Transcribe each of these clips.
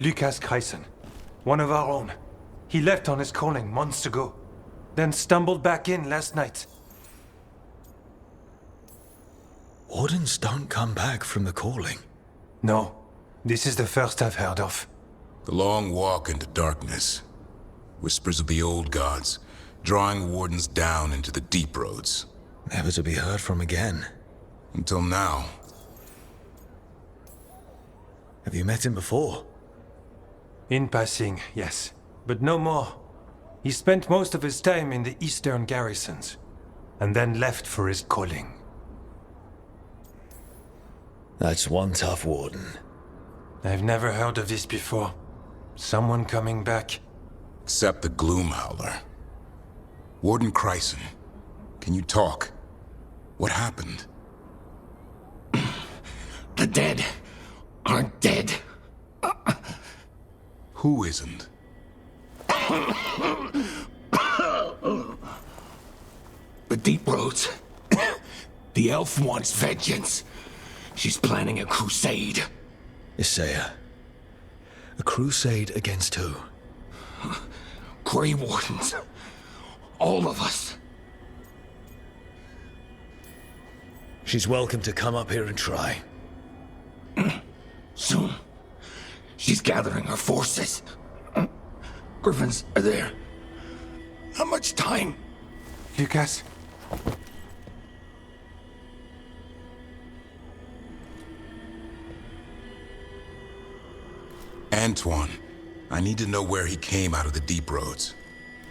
Lucas Chryson. One of our own. He left on his calling months ago. Then stumbled back in last night. Wardens don't come back from the calling. No. This is the first I've heard of. The long walk into darkness. Whispers of the old gods, drawing wardens down into the deep roads. Never to be heard from again. Until now. Have you met him before? In passing, yes. But no more. He spent most of his time in the eastern garrisons, and then left for his calling. That's one tough warden. I've never heard of this before. Someone coming back. Except the Gloom Howler. Warden Chryson, can you talk? What happened? The dead aren't dead. Who isn't? The Deep Roads. The elf wants vengeance. She's planning a crusade. Isaiah. A crusade against who? Grey Wardens. All of us. She's welcome to come up here and try. Soon. She's gathering her forces. Griffins are there. How much time? Lucas? Antoine, I need to know where he came out of the deep roads.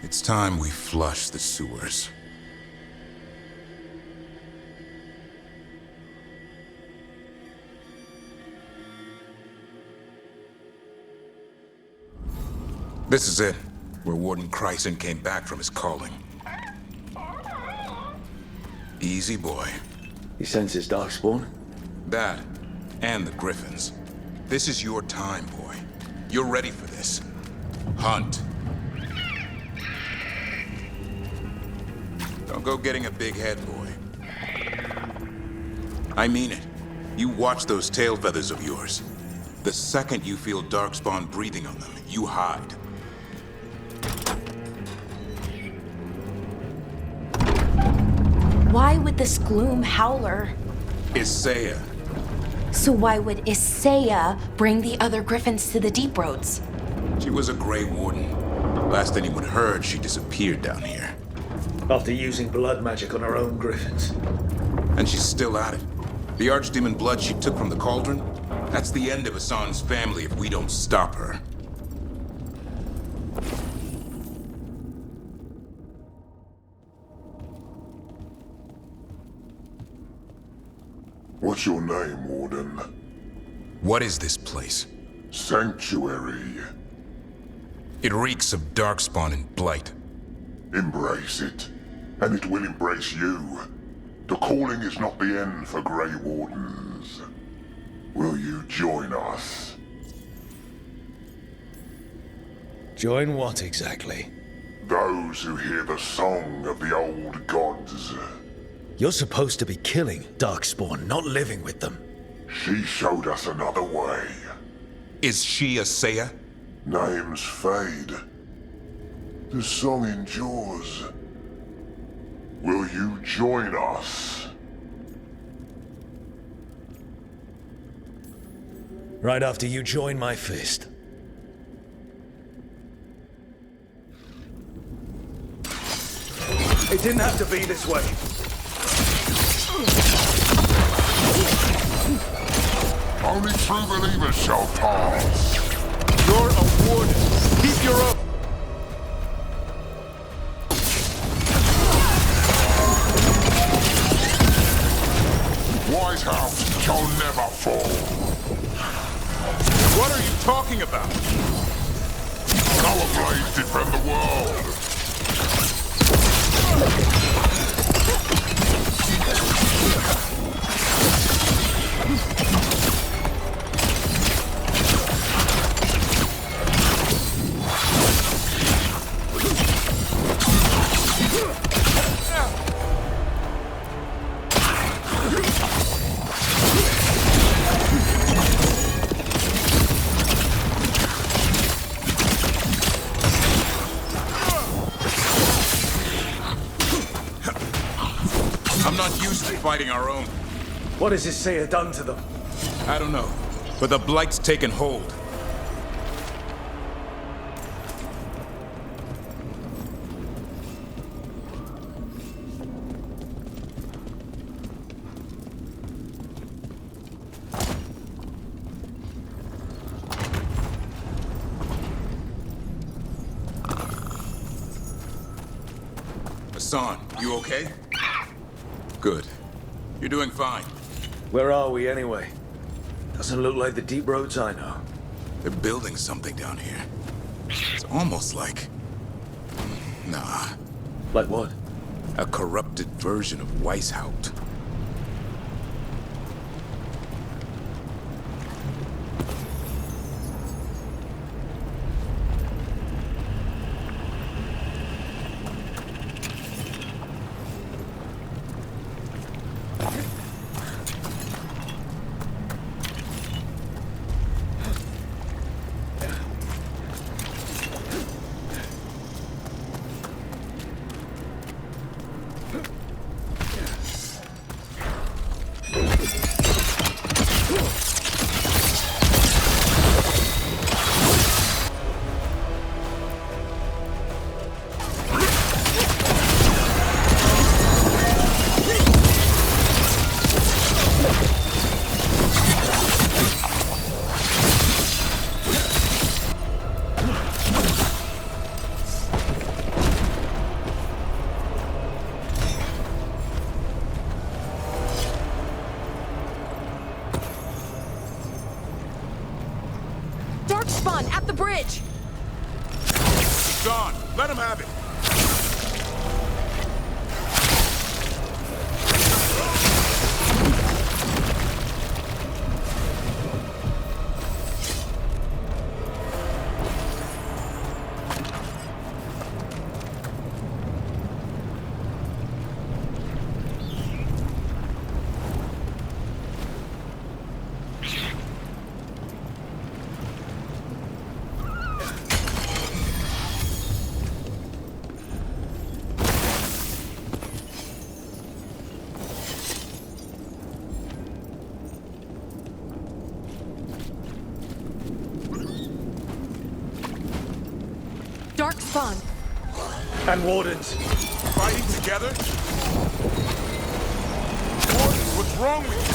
It's time we flush the sewers. This is it, where Warden Chryson came back from his calling. Easy, boy. He senses Darkspawn? That, and the Griffins. This is your time, boy. You're ready for this. Hunt. Don't go getting a big head, boy. I mean it. You watch those tail feathers of yours. The second you feel Darkspawn breathing on them, you hide. Why would this Gloom Howler? Isaiah. So why would Isaiah bring the other Griffins to the Deep Roads? She was a Grey Warden. Last anyone heard, she disappeared down here. After using blood magic on her own Griffins. And she's still at it. The Archdemon blood she took from the cauldron? That's the end of Hassan's family if we don't stop her. What's your name, Warden? What is this place? Sanctuary. It reeks of Darkspawn and Blight. Embrace it, and it will embrace you. The calling is not the end for Grey Wardens. Will you join us? Join what exactly? Those who hear the song of the old gods. You're supposed to be killing Darkspawn, not living with them. She showed us another way. Is she Isaiah? Names fade. The song endures. Will you join us? Right after you join my fist. It didn't have to be this way. Only true believers shall pass. You're a warden. Keep your oath. Wise house shall never fall. What are you talking about? Our blades defend the world. fighting our own. What has Isaiah done to them? I don't know, but the Blight's taken hold. Hassan, you okay? Good. You're doing fine. Where are we anyway? Doesn't look like the deep roads I know. They're building something down here. It's almost like... Nah. Like what? A corrupted version of Weishaupt. Darkspawn at the bridge! He's gone. Let him have it. Darkspawn! And Wardens. Fighting together? Wardens, what's wrong with you?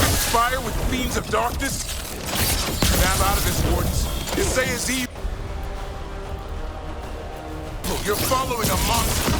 Conspire with fiends of darkness? Snap out of this, Wardens. Isaiah's evil. You're following a monster.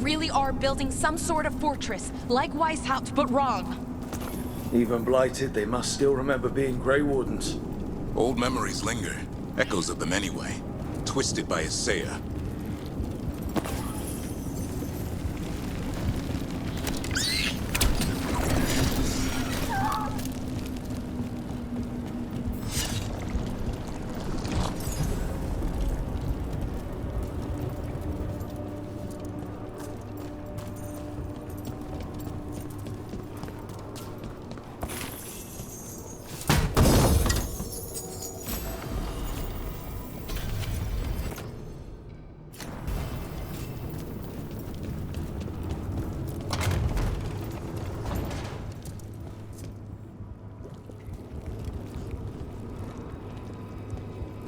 really are building some sort of fortress, like Weishaupt, but wrong. Even blighted, they must still remember being Grey Wardens. Old memories linger. Echoes of them anyway. Twisted by Isaiah.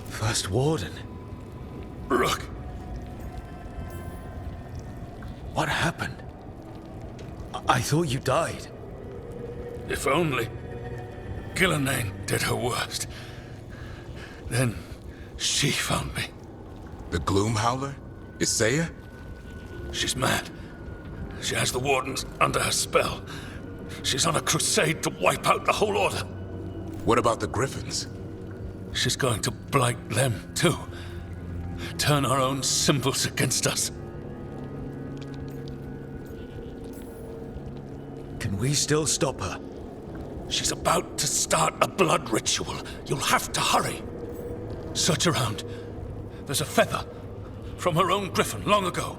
First Warden? Rook, What happened? I thought you died. if only Gillenane did her worst. Then she found me. The Gloom Howler? Isaiah? She's mad. She has the Wardens under her spell. She's on a crusade to wipe out the whole Order. What about the Griffins? She's going to blight them, too. Turn our own symbols against us. Can we still stop her? She's about to start a blood ritual. You'll have to hurry. Search around. There's a feather from her own griffin long ago.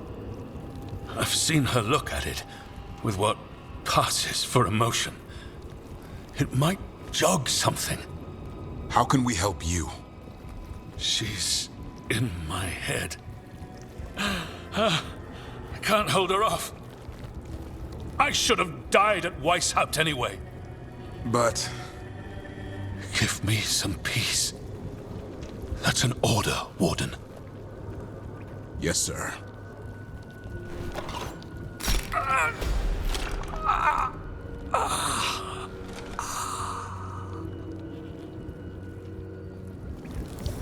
I've seen her look at it with what passes for emotion. It might jog something. How can we help you? She's in my head. I can't hold her off. I should have died at Weishaupt anyway. But Give me some peace. That's an order, Warden. yes, sir.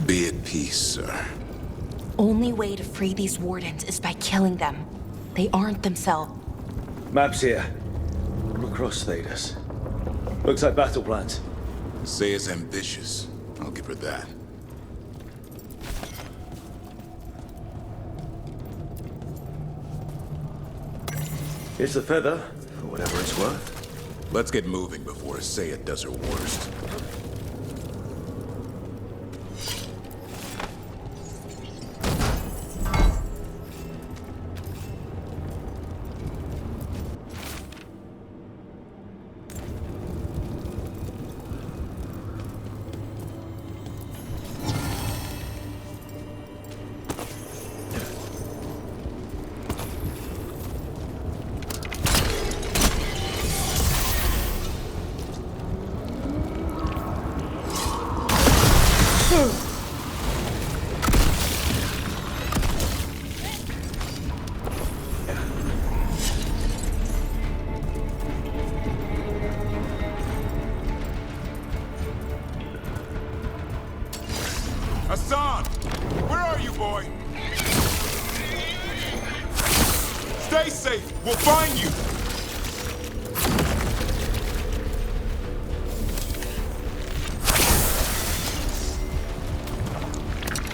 Be at peace, sir. Only way to free these wardens is by killing them. They aren't themselves. Maps here. Come across Thedas. Looks like battle plans. Isaiah's ambitious. I'll give her that. Here's the feather, for whatever it's worth. Let's get moving before Isaiah does her worst. Hassan! Where are you, boy? Stay safe! We'll find you!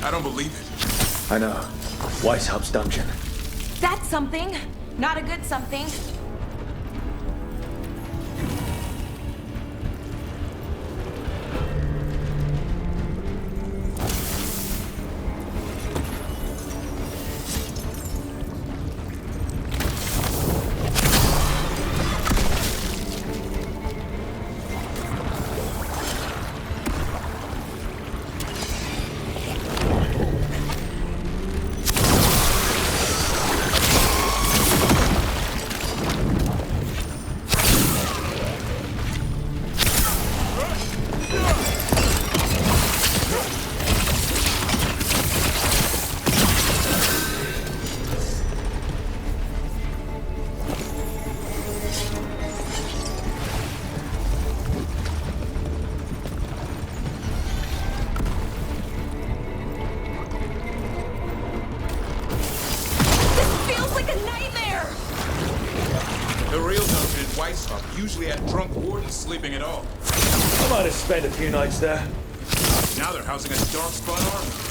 I don't believe it. I know. Weishaupt's dungeon. That's something. Not a good something. wardens sleeping at all. I might have spent a few nights there. Now they're housing a darkspawn army.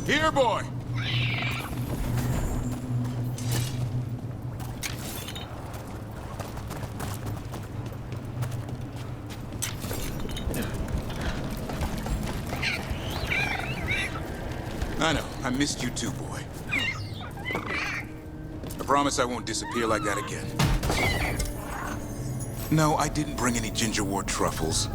Here, boy! I know. I missed you too, boy. I promise I won't disappear like that again. No, I didn't bring any ginger wort truffles.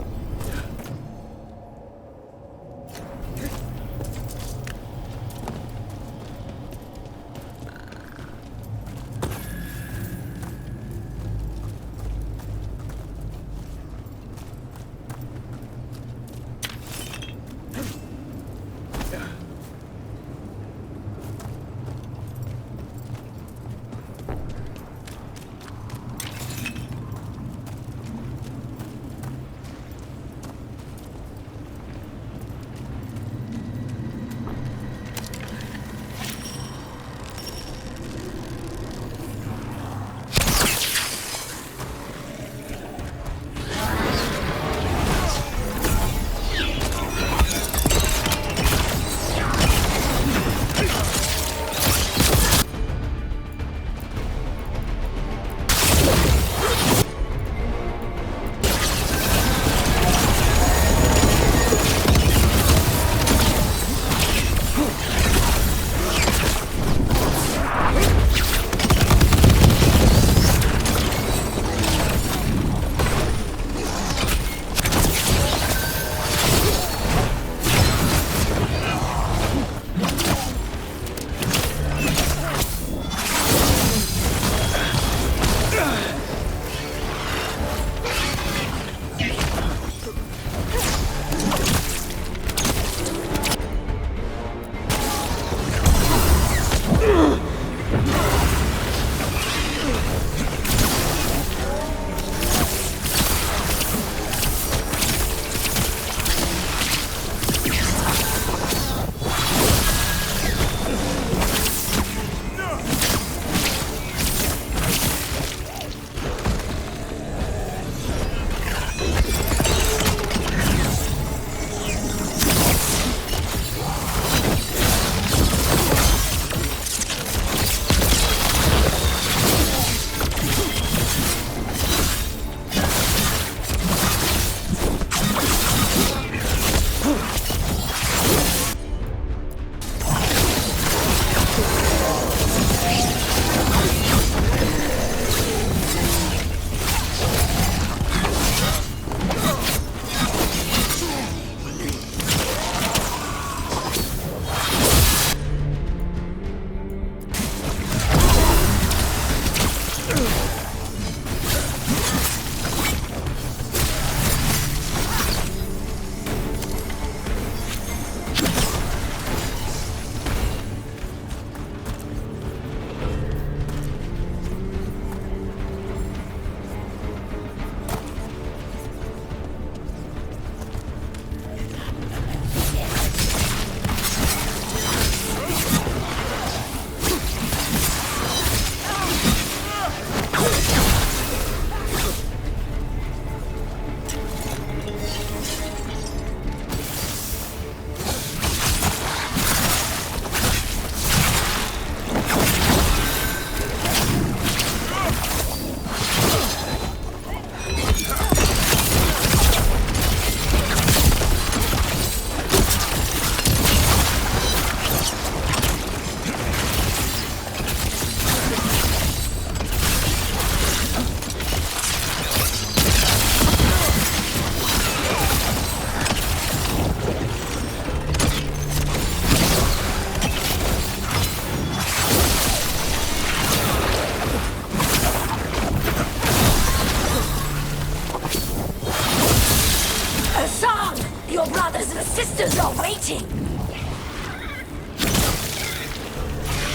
Your brothers and sisters are waiting!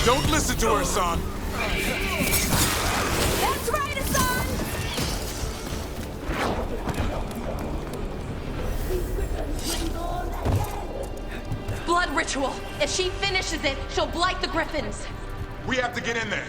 Don't listen to her, son. That's right, Hassan! Blood ritual. If she finishes it, she'll blight the Griffins. We have to get in there.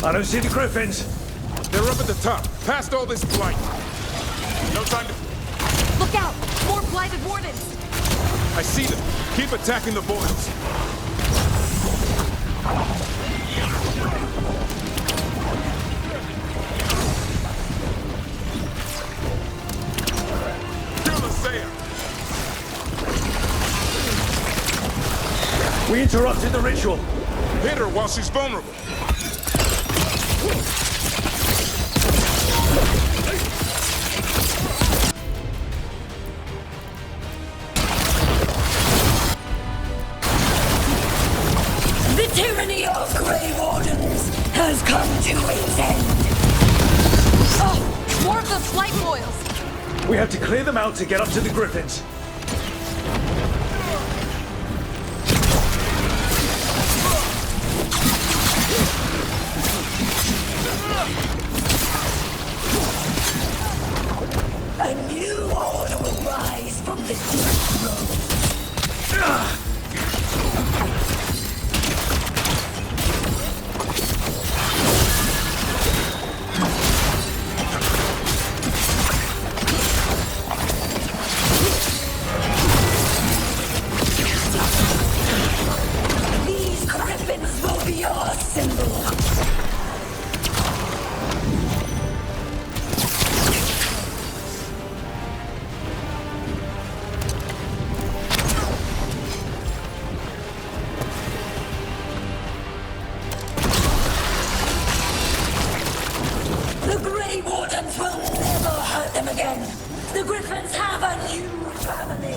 I don't see the Griffins. They're up at the top, past all this blight. No time to... Look out! More blighted wardens! I see them. Keep attacking the boils. Kill Isaiah. We interrupted the ritual. Hit her while she's vulnerable. The tyranny of Grey Wardens has come to its end! Oh! More of those blight boils! We have to clear them out to get up to the Griffins. A new order will rise from the deep road. These griffins will be our symbol. The Grey Wardens will never hurt them again. The Griffins have a new family.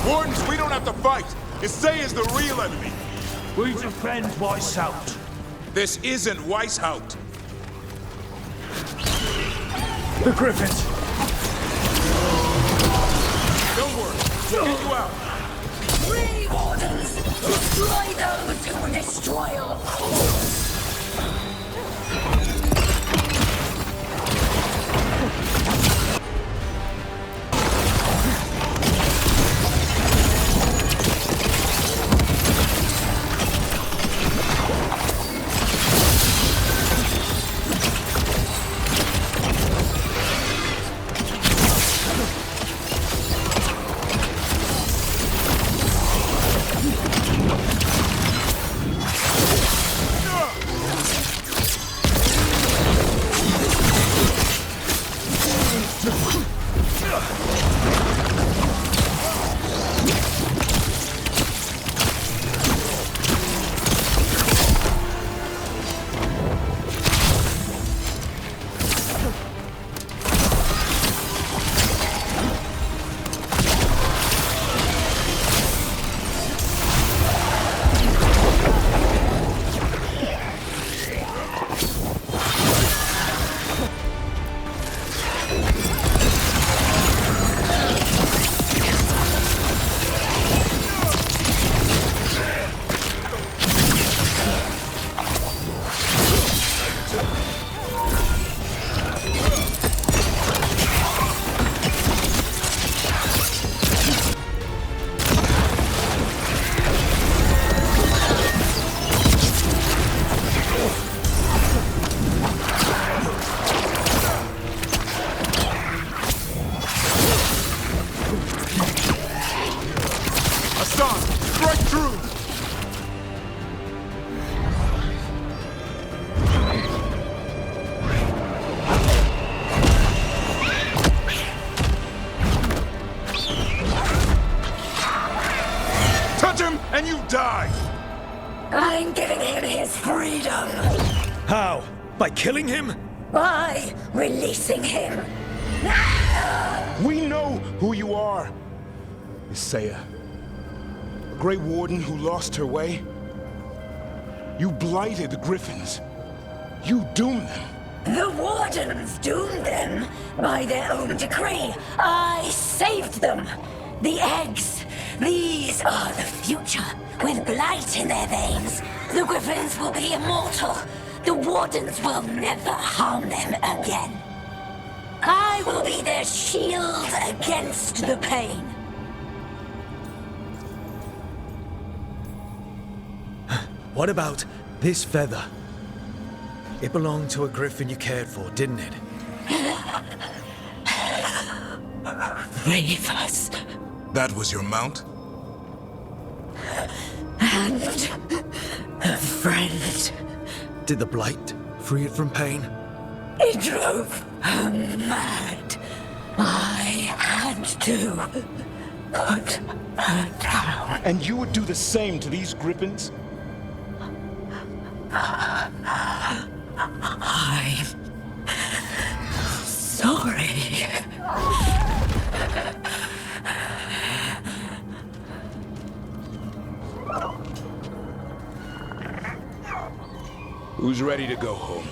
Wardens, we don't have to fight. Isaiah's the real enemy. We defend Weishaupt. This isn't Weishaupt. The Griffins. Don't worry, we'll get you out. Grey Wardens, destroy those who destroy our cause. Press on! Strike through! Touch him and you die! I'm giving him his freedom. How? By killing him? By releasing him. We know who you are. Isaiah. A Grey Warden who lost her way. You blighted the Griffins. You doomed them. The Wardens doomed them by their own decree. I saved them. The eggs. These are the future. With blight in their veins, the Griffins will be immortal. The Wardens will never harm them again. I will be their shield against the pain. What about this feather? It belonged to a griffin you cared for, didn't it? Ravers. That was your mount? And a friend. Did the blight free it from pain? It drove her mad. I had to put her down. And you would do the same to these Griffins? I'm sorry. Who's ready to go home?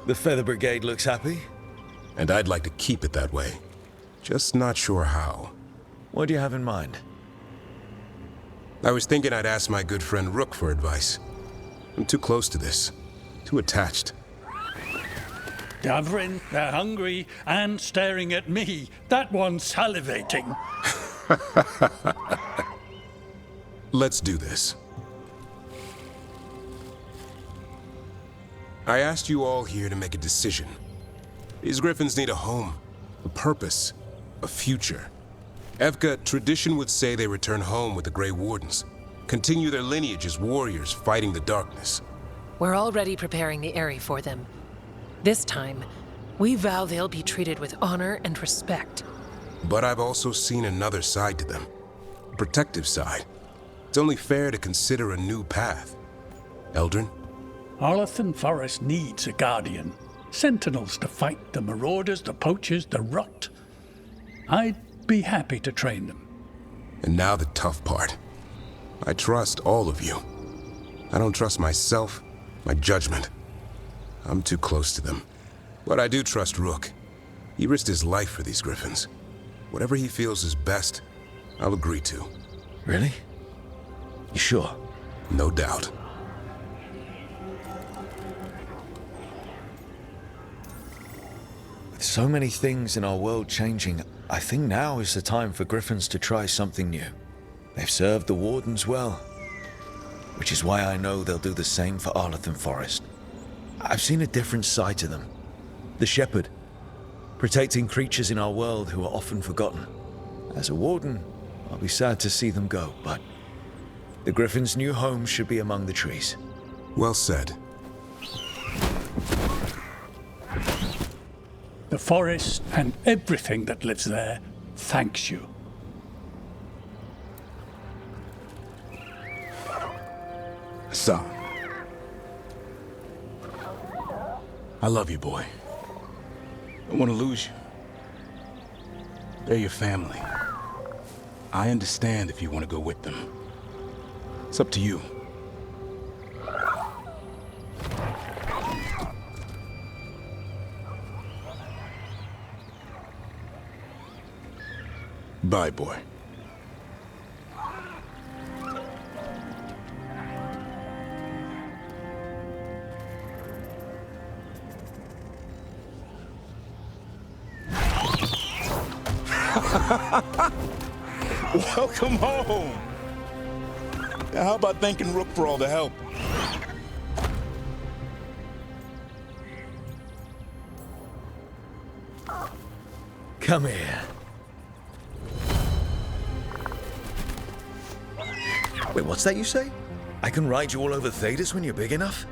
The Feather Brigade looks happy. And I'd like to keep it that way. Just not sure how. What do you have in mind? I was thinking I'd ask my good friend Rook for advice. I'm too close to this. Too attached. Davrin, they're hungry and staring at me. That one's salivating. Let's do this. I asked you all here to make a decision. These Griffins need a home, a purpose, a future. Evka, tradition would say they return home with the Grey Wardens, continue their lineage as warriors fighting the darkness. We're already preparing the Eyrie for them. This time, we vow they'll be treated with honor and respect. But I've also seen another side to them, a protective side. It's only fair to consider a new path. Eldrin? Arlathan Forest needs a guardian. Sentinels to fight the marauders, the poachers, the rot. I'd be happy to train them. And now the tough part. I trust all of you. I don't trust myself, my judgment. I'm too close to them. But I do trust Rook. He risked his life for these Griffins. Whatever he feels is best, I'll agree to. Really? You sure? No doubt. With so many things in our world changing, I think now is the time for Griffins to try something new. They've served the Wardens well, which is why I know they'll do the same for Arlathan Forest. I've seen a different side to them. The Shepherd, protecting creatures in our world who are often forgotten. As a Warden, I'll be sad to see them go, but the Griffin's new home should be among the trees. Well said. The forest and everything that lives there thanks you. Hassan. I love you, boy. I don't want to lose you. They're your family. I understand if you want to go with them. It's up to you. Bye, boy. Welcome home. Now, how about thanking Rook for all the help? Come here. Wait, what's that you say? I can ride you all over Thedas when you're big enough?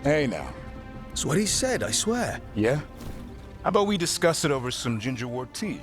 Hey, now. That's what he said, I swear. Yeah? How about we discuss it over some gingerwort tea?